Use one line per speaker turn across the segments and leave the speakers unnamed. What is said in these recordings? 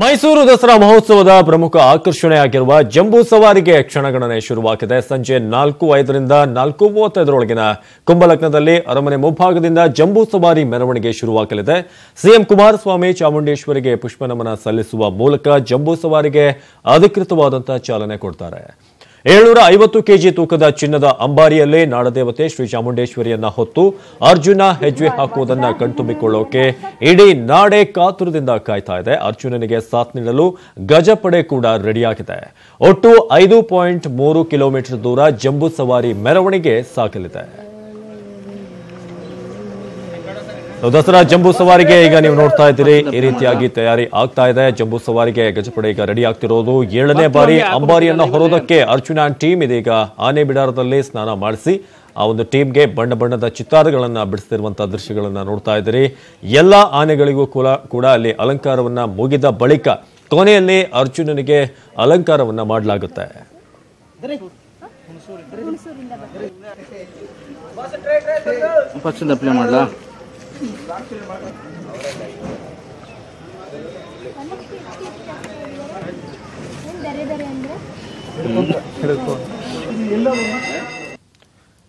ಮೈಸೂರು ದಸರಾ ಮಹೋತ್ಸವದ ಪ್ರಮುಖ ಆಕರ್ಷಣೆಯಾಗಿರುವ ಜಂಬೂ ಸವಾರಿಗೆ ಕ್ಷಣಗಣನೆ ಶುರುವಾಗಿದೆ. ಸಂಜೆ 4:05ರಿಂದ 4:35ರೊಳಗಿನ ಕುಂಭಲಗ್ನದಲ್ಲಿ ಅರಮನೆ ಮುಂಭಾಗದಿಂದ ಜಂಬೂ ಸವಾರಿ ಮೆರವಣಿಗೆ ಶುರುವಾಗಲಿದೆ. ಸಿಎಂ ಕುಮಾರಸ್ವಾಮಿ ಚಾಮುಂಡೇಶ್ವರಿಗೆ ಪುಷ್ಪನಮನ ಸಲ್ಲಿಸುವ ಮೂಲಕ ಜಂಬೂ ಸವಾರಿಗೆ ಅಧಿಕೃತವಾದಂತಹ ಚಾಲನೆ ಕೊಡ್ತಾರೆ. 750 ಕೆಜಿ ತೂಕದ ಚಿನ್ನದ ಅಂಬಾರಿಯಲ್ಲಿ ನಾಡದೇವತೆ ಶ್ರೀ ಚಾಮುಂಡೇಶ್ವರಿಯನ್ನ ಹೊತ್ತು ಅರ್ಜುನ ಹೆಜ್ಜೆ ಹಾಕುವುದನ್ನು ಕಣ್ತುಂಬಿಕೊಳ್ಳೋಕೆ ಇಡೀ ನಾಡೆ ಕಾತುರದಿಂದ ಕಾಯ್ತಾ ಇದೆ. ಅರ್ಜುನನಿಗೆ ಸಾಥ್ ನೀಡಲು ಗಜಪಡೆ ಕೂಡ ರೆಡಿಯಾಗಿದೆ. ಒಟ್ಟು 5.3 ಕಿಲೋಮೀಟರ್ ದೂರ ಜಂಬೂ ಸವಾರಿ ಮೆರವಣಿಗೆ ಸಾಗಲಿದೆ. ದಸರಾ ಜಂಬೂ ಸವಾರಿಗೆ ಈಗ ನೀವು ನೋಡ್ತಾ ಇದ್ದೀರಿ, ಈ ರೀತಿಯಾಗಿ ತಯಾರಿ ಆಗ್ತಾ ಇದೆ. ಜಂಬೂ ಸವಾರಿಗೆ ಗಜಪಡೆ ಈಗ ರೆಡಿ ಆಗ್ತಿರೋದು. 7ನೇ ಬಾರಿ ಅಂಬಾರಿಯನ್ನ ಹೊರೋದಕ್ಕೆ ಅರ್ಜುನ ಟೀಮ್ ಇದೀಗ ಆನೆ ಬಿಡಾರದಲ್ಲಿ ಸ್ನಾನ ಮಾಡಿಸಿ ಆ ಒಂದು ಟೀಮ್ಗೆ ಬಣ್ಣ ಬಣ್ಣದ ಚಿತ್ತಾರಗಳನ್ನ ಬಿಡಿಸ್ತಿರುವಂತಹ ದೃಶ್ಯಗಳನ್ನ ನೋಡ್ತಾ ಇದ್ದೀರಿ. ಎಲ್ಲಾ ಆನೆಗಳಿಗೂ ಕೂಡ ಅಲ್ಲಿ ಅಲಂಕಾರವನ್ನ ಮುಗಿದ ಬಳಿಕ ಕೊನೆಯಲ್ಲಿ ಅರ್ಜುನನಿಗೆ ಅಲಂಕಾರವನ್ನ ಮಾಡಲಾಗುತ್ತೆ.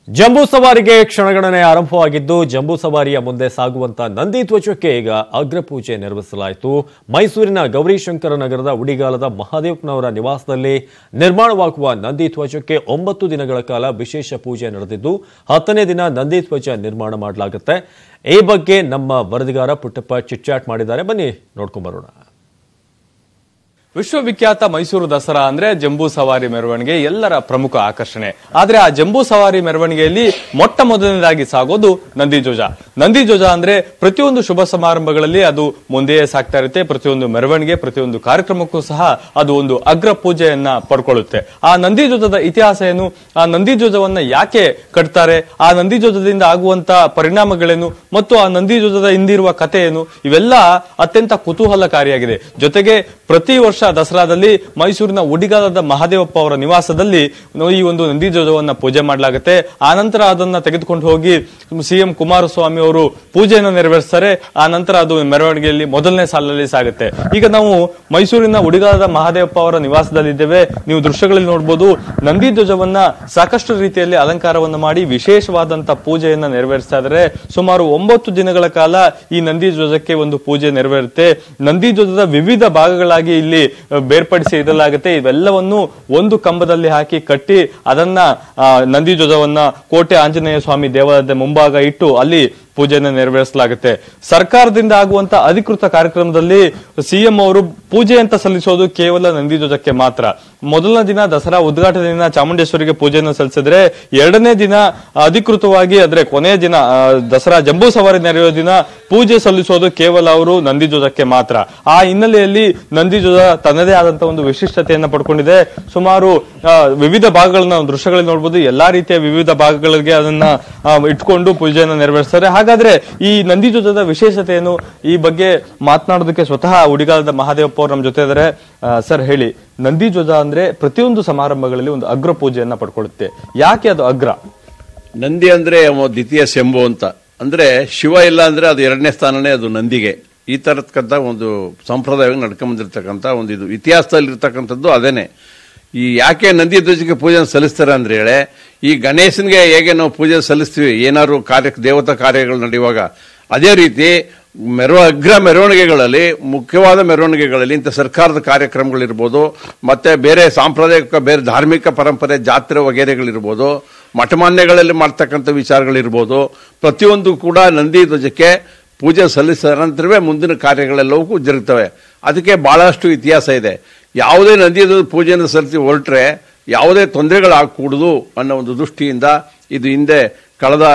ಜಂಬೂ ಸವಾರಿಗೆ ಕ್ಷಣಗಣನೆ ಆರಂಭವಾಗಿದ್ದು, ಜಂಬೂ ಸವಾರಿಯ ಮುಂದೆ ಸಾಗುವಂತ ನಂದಿ ಧ್ವಜಕ್ಕೆ ಈಗ ಅಗ್ರಪೂಜೆ ನೆರವೇರಿಸಲಾಯಿತು. ಮೈಸೂರಿನ ಗೌರಿಶಂಕರ ನಗರದ ಉಡಿಗಾಲದ ಮಹಾದೇವಪ್ಪನವರ ನಿವಾಸದಲ್ಲಿ ನಿರ್ಮಾಣವಾಗುವ ನಂದಿ ಧ್ವಜಕ್ಕೆ 9 ದಿನಗಳ ಕಾಲ ವಿಶೇಷ ಪೂಜೆ ನಡೆದಿದ್ದು, 10ನೇ ದಿನ ನಂದಿ ಧ್ವಜ ನಿರ್ಮಾಣ ಮಾಡಲಾಗುತ್ತೆ. ಈ ಬಗ್ಗೆ ನಮ್ಮ ವರದಿಗಾರ ಪುಟ್ಟಪ್ಪ ಚಿಟ್ಚಾಟ್ ಮಾಡಿದ್ದಾರೆ. ಬನ್ನಿ ನೋಡ್ಕೊಂಡ್ ಬರೋಣ.
ವಿಶ್ವವಿಖ್ಯಾತ ಮೈಸೂರು ದಸರಾ ಅಂದ್ರೆ ಜಂಬೂ ಸವಾರಿ ಮೆರವಣಿಗೆ ಎಲ್ಲರ ಪ್ರಮುಖ ಆಕರ್ಷಣೆ. ಆದ್ರೆ ಆ ಜಂಬೂ ಸವಾರಿ ಮೆರವಣಿಗೆಯಲ್ಲಿ ಮೊಟ್ಟ ಮೊದಲನೇದಾಗಿ ಸಾಗೋದು ನಂದಿಧ್ವಜ. ನಂದಿಧ್ವಜ ಅಂದ್ರೆ ಪ್ರತಿಯೊಂದು ಶುಭ ಸಮಾರಂಭಗಳಲ್ಲಿ ಅದು ಮುಂದೆಯೇ ಸಾಗ್ತಾ ಇರುತ್ತೆ. ಪ್ರತಿಯೊಂದು ಮೆರವಣಿಗೆ, ಪ್ರತಿಯೊಂದು ಕಾರ್ಯಕ್ರಮಕ್ಕೂ ಸಹ ಅದು ಒಂದು ಅಗ್ರ ಪೂಜೆಯನ್ನ ಪಡ್ಕೊಳ್ಳುತ್ತೆ. ಆ ನಂದಿಧ್ವಜದ ಇತಿಹಾಸ ಏನು, ಆ ನಂದಿಧ್ವಜವನ್ನ ಯಾಕೆ ಕಟ್ತಾರೆ, ಆ ನಂದಿಧ್ವಜದಿಂದ ಆಗುವಂತ ಪರಿಣಾಮಗಳೇನು ಮತ್ತು ಆ ನಂದಿಧ್ವಜದ ಹಿಂದಿರುವ ಕಥೆ ಏನು, ಇವೆಲ್ಲ ಅತ್ಯಂತ ಕುತೂಹಲಕಾರಿಯಾಗಿದೆ. ಜೊತೆಗೆ ಪ್ರತಿ ವರ್ಷ ದಸರಾದಲ್ಲಿ ಮೈಸೂರಿನ ಉಡಿಗಾಲದ ಮಹಾದೇವಪ್ಪ ಅವರ ನಿವಾಸದಲ್ಲಿ ಈ ಒಂದು ನಂದಿಧ್ವಜವನ್ನ ಪೂಜೆ ಮಾಡಲಾಗುತ್ತೆ. ಆ ನಂತರ ಅದನ್ನ ತೆಗೆದುಕೊಂಡು ಹೋಗಿ ಸಿಎಂ ಕುಮಾರಸ್ವಾಮಿ ಅವರು ಪೂಜೆಯನ್ನು ನೆರವೇರಿಸ್ತಾರೆ. ಆ ನಂತರ ಅದು ಮೆರವಣಿಗೆಯಲ್ಲಿ ಮೊದಲನೇ ಸಾಲಲ್ಲಿ ಸಾಗುತ್ತೆ. ಈಗ ನಾವು ಮೈಸೂರಿನ ಉಡಿಗಾಲದ ಮಹಾದೇವಪ್ಪ ಅವರ ನಿವಾಸದಲ್ಲಿದ್ದೇವೆ. ನೀವು ದೃಶ್ಯಗಳಲ್ಲಿ ನೋಡಬಹುದು, ನಂದಿಧ್ವಜವನ್ನ ಸಾಕಷ್ಟು ರೀತಿಯಲ್ಲಿ ಅಲಂಕಾರವನ್ನು ಮಾಡಿ ವಿಶೇಷವಾದಂತಹ ಪೂಜೆಯನ್ನ ನೆರವೇರಿಸ್ತಾ ಇದ್ದಾರೆ. ಸುಮಾರು 9 ದಿನಗಳ ಕಾಲ ಈ ನಂದಿಧ್ವಜಕ್ಕೆ ಒಂದು ಪೂಜೆ ನೆರವೇರುತ್ತೆ. ನಂದಿಧ್ವಜದ ವಿವಿಧ ಭಾಗಗಳಾಗಿ ಇಲ್ಲಿ ಬೇರ್ಪಡಿಸಿ ಇಡಲಾಗುತ್ತೆ. ಇವೆಲ್ಲವನ್ನು ಒಂದು ಕಂಬದಲ್ಲಿ ಹಾಕಿ ಕಟ್ಟಿ ಅದನ್ನ ನಂದಿಧ್ವಜವನ್ನ ಕೋಟೆ ಆಂಜನೇಯ ಸ್ವಾಮಿ ದೇವಾಲಯದ ಮುಂಭಾಗ ಇಟ್ಟು ಅಲ್ಲಿ ಪೂಜೆಯನ್ನು ನೆರವೇರಿಸಲಾಗುತ್ತೆ. ಸರ್ಕಾರದಿಂದ ಆಗುವಂತ ಅಧಿಕೃತ ಕಾರ್ಯಕ್ರಮದಲ್ಲಿ ಸಿಎಂ ಅವರು ಪೂಜೆ ಅಂತ ಸಲ್ಲಿಸೋದು ಕೇವಲ ನಂದಿಧ್ವಜಕ್ಕೆ ಮಾತ್ರ. ಮೊದಲನೇ ದಿನ ದಸರಾ ಉದ್ಘಾಟನೆ ದಿನ ಚಾಮುಂಡೇಶ್ವರಿಗೆ ಪೂಜೆಯನ್ನು ಸಲ್ಲಿಸಿದ್ರೆ, 2ನೇ ದಿನ ಅಧಿಕೃತವಾಗಿ ಅಂದ್ರೆ ಕೊನೆಯ ದಿನ ದಸರಾ ಜಂಬೂ ಸವಾರಿ ನಡೆಯುವ ದಿನ ಪೂಜೆ ಸಲ್ಲಿಸೋದು ಕೇವಲ ಅವರು ನಂದಿಧ್ವಜಕ್ಕೆ ಮಾತ್ರ. ಆ ಹಿನ್ನೆಲೆಯಲ್ಲಿ ನಂದಿಧ್ವಜ ತನ್ನದೇ ಆದಂತಹ ಒಂದು ವಿಶಿಷ್ಟತೆಯನ್ನ ಪಡ್ಕೊಂಡಿದೆ. ಸುಮಾರು ವಿವಿಧ ಭಾಗಗಳನ್ನ ದೃಶ್ಯಗಳಲ್ಲಿ ನೋಡಬಹುದು. ಎಲ್ಲಾ ರೀತಿಯ ವಿವಿಧ ಭಾಗಗಳಿಗೆ ಅದನ್ನ ಇಟ್ಕೊಂಡು ಪೂಜೆಯನ್ನು ನೆರವೇರಿಸ್ತಾರೆ. ಹಾಗಾದ್ರೆ ಈ ನಂದಿಧ್ವಜದ ವಿಶೇಷತೆ ಏನು, ಈ ಬಗ್ಗೆ ಮಾತನಾಡೋದಕ್ಕೆ ಸ್ವತಃ ಉಡಿಗಾಲದ ಮಹಾದೇವಪ್ಪ ಅವರು ನಮ್ಮ ಜೊತೆ ಇದ್ದಾರೆ. ಸರ್ ಹೇಳಿ, ನಂದಿಧ್ವಜ ಅಂದ್ರೆ ಪ್ರತಿಯೊಂದು ಸಮಾರಂಭಗಳಲ್ಲಿ ಒಂದು ಅಗ್ರ ಪೂಜೆಯನ್ನ ಪಡ್ಕೊಳ್ಳುತ್ತೆ. ಯಾಕೆ ಅದು ಅಗ್ರ?
ನಂದಿ ಅಂದ್ರೆ ದ್ವಿತೀಯ ಶಂಭು ಅಂತ, ಅಂದ್ರೆ ಶಿವ ಇಲ್ಲ ಅಂದ್ರೆ ಅದು 2ನೇ ಸ್ಥಾನನೇ ಅದು ನಂದಿಗೆ. ಈ ತರದಕ್ಕಂತ ಒಂದು ಸಂಪ್ರದಾಯವಾಗಿ ನಡ್ಕೊಂಡ್ ಬಂದಿರತಕ್ಕಂತ ಒಂದು ಇದು ಇತಿಹಾಸದಲ್ಲಿ ಇರ್ತಕ್ಕಂಥದ್ದು ಅದೇನೆ. ಈ ಯಾಕೆ ನಂದಿ ಧ್ವಜಕ್ಕೆ ಪೂಜೆ ಸಲ್ಲಿಸ್ತಾರೆ ಅಂದ್ರೆ ಹೇಳಿ, ಈ ಗಣೇಶನ್ಗೆ ಹೇಗೆ ನಾವು ಪೂಜೆ ಸಲ್ಲಿಸ್ತೀವಿ ಏನಾದ್ರು ದೇವತಾ ಕಾರ್ಯಗಳು ನಡೆಯುವಾಗ, ಅದೇ ರೀತಿ ಅಗ್ರ ಮೆರವಣಿಗೆಗಳಲ್ಲಿ, ಮುಖ್ಯವಾದ ಮೆರವಣಿಗೆಗಳಲ್ಲಿ ಇಂಥ ಸರ್ಕಾರದ ಕಾರ್ಯಕ್ರಮಗಳಿರ್ಬೋದು, ಮತ್ತೆ ಬೇರೆ ಸಾಂಪ್ರದಾಯಿಕ ಬೇರೆ ಧಾರ್ಮಿಕ ಪರಂಪರೆ ಜಾತ್ರೆ ವಗೇರೆಗಳಿರ್ಬೋದು, ಮಠಮಾನ್ಯಗಳಲ್ಲಿ ಮಾಡ್ತಕ್ಕಂಥ ವಿಚಾರಗಳಿರ್ಬೋದು, ಪ್ರತಿಯೊಂದು ಕೂಡ ನಂದಿ ಧ್ವಜಕ್ಕೆ ಪೂಜೆ ಸಲ್ಲಿಸಿದ ನಂತರವೇ ಮುಂದಿನ ಕಾರ್ಯಗಳೆಲ್ಲವೂ ಜರುಗುತ್ತವೆ. ಅದಕ್ಕೆ ಬಹಳಷ್ಟು ಇತಿಹಾಸ ಇದೆ. ಯಾವುದೇ ನಂದಿ ಪೂಜೆಯನ್ನು ಸಲ್ಲಿಸಿ ಹೊರಟ್ರೆ ಯಾವುದೇ ತೊಂದರೆಗಳಾಗಕೂಡದು ಅನ್ನೋ ಒಂದು ದೃಷ್ಟಿಯಿಂದ ಇದು ಹಿಂದೆ ಕಳೆದ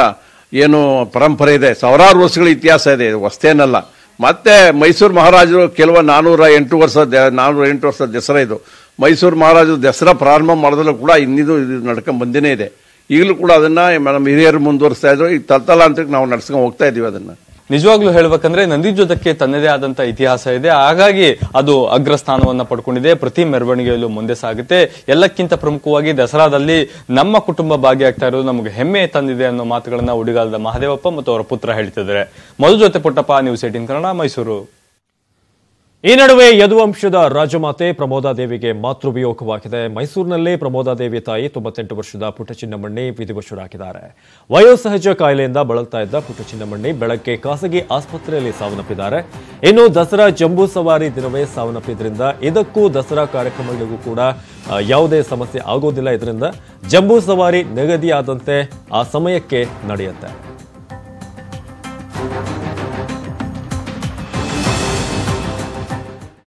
ಏನು ಪರಂಪರೆ ಇದೆ, ಸಾವಿರಾರು ವರ್ಷಗಳ ಇತಿಹಾಸ ಇದೆ, ಇದು ಹೊಸ್ತೇನಲ್ಲ. ಮತ್ತೆ ಮೈಸೂರು ಮಹಾರಾಜರು ಕೆಲವು 408 ವರ್ಷ ದಸರಾ ಇದು. ಮೈಸೂರು ಮಹಾರಾಜರು ದಸರಾ ಪ್ರಾರಂಭ ಮಾಡೋದಲ್ಲೂ ಕೂಡ ಇನ್ನಿದು ನಡ್ಕೊಂಡ್ ಬಂದೇನೆ ಇದೆ. ಈಗಲೂ ಕೂಡ ಅದನ್ನ ನಮ್ಮ ಹಿರಿಯರು ಮುಂದುವರಿಸ್ತಾ ಇದ್ರು. ಈಗ ತಲತಲಾಂತರಕ್ಕೆ ನಾವು ನಡ್ಸ್ಕೊಂಡು ಹೋಗ್ತಾ ಇದೀವಿ ಅದನ್ನ.
ನಿಜವಾಗ್ಲೂ ಹೇಳ್ಬೇಕಂದ್ರೆ ನಂದಿಧ್ವಜಕ್ಕೆ ತನ್ನದೇ ಆದಂತಹ ಇತಿಹಾಸ ಇದೆ. ಹಾಗಾಗಿ ಅದು ಅಗ್ರಸ್ಥಾನವನ್ನ ಪಡ್ಕೊಂಡಿದೆ. ಪ್ರತಿ ಮೆರವಣಿಗೆಯಲ್ಲೂ ಮುಂದೆ ಸಾಗುತ್ತೆ. ಎಲ್ಲಕ್ಕಿಂತ ಪ್ರಮುಖವಾಗಿ ದಸರಾದಲ್ಲಿ ನಮ್ಮ ಕುಟುಂಬ ಭಾಗಿಯಾಗ್ತಾ ಇರೋದು ನಮಗೆ ಹೆಮ್ಮೆ ತಂದಿದೆ ಅನ್ನೋ ಮಾತುಗಳನ್ನ ಉಡಿಗಾಲದ ಮಹಾದೇವಪ್ಪ ಮತ್ತು ಅವರ ಪುತ್ರ ಹೇಳ್ತಿದ್ದಾರೆ. ಮೊದಲ ಜೊತೆ ಪುಟ್ಟಪ್ಪ, ನ್ಯೂಸ್ 18 ಕನ್ನಡ, ಮೈಸೂರು.
ಈ ನಡುವೆ ಯದುವಂಶದ ರಾಜಮಾತೆ ಪ್ರಮೋದಾದೇವಿಗೆ ಮಾತೃವಿಯೋಗವಾಗಿದೆ. ಮೈಸೂರಿನಲ್ಲಿ ಪ್ರಮೋದಾದೇವಿ ತಾಯಿ 98 ವರ್ಷದ ಪುಟ್ಟಚಿನ್ನಮಣ್ಣಿ ವಿಧಿವಶರಾಗಿದ್ದಾರೆ. ವಯೋಸಹಜ ಕಾಯಿಲೆಯಿಂದ ಬಳಲ್ತಾ ಇದ್ದ ಪುಟ್ಟಚಿನ್ನಮಣ್ಣಿ ಬೆಳಗ್ಗೆ ಖಾಸಗಿ ಆಸ್ಪತ್ರೆಯಲ್ಲಿ ಸಾವನ್ನಪ್ಪಿದ್ದಾರೆ. ಇನ್ನು ದಸರಾ ಜಂಬೂ ಸವಾರಿ ದಿನವೇ ಸಾವನ್ನಪ್ಪಿದ್ರಿಂದ ಇದಕ್ಕೂ ದಸರಾ ಕಾರ್ಯಕ್ರಮಗಳಿಗೂ ಕೂಡ ಯಾವುದೇ ಸಮಸ್ಯೆ ಆಗೋದಿಲ್ಲ. ಇದರಿಂದ ಜಂಬೂ ಸವಾರಿ ನಿಗದಿಯಾದಂತೆ ಆ ಸಮಯಕ್ಕೆ ನಡೆಯುತ್ತೆ.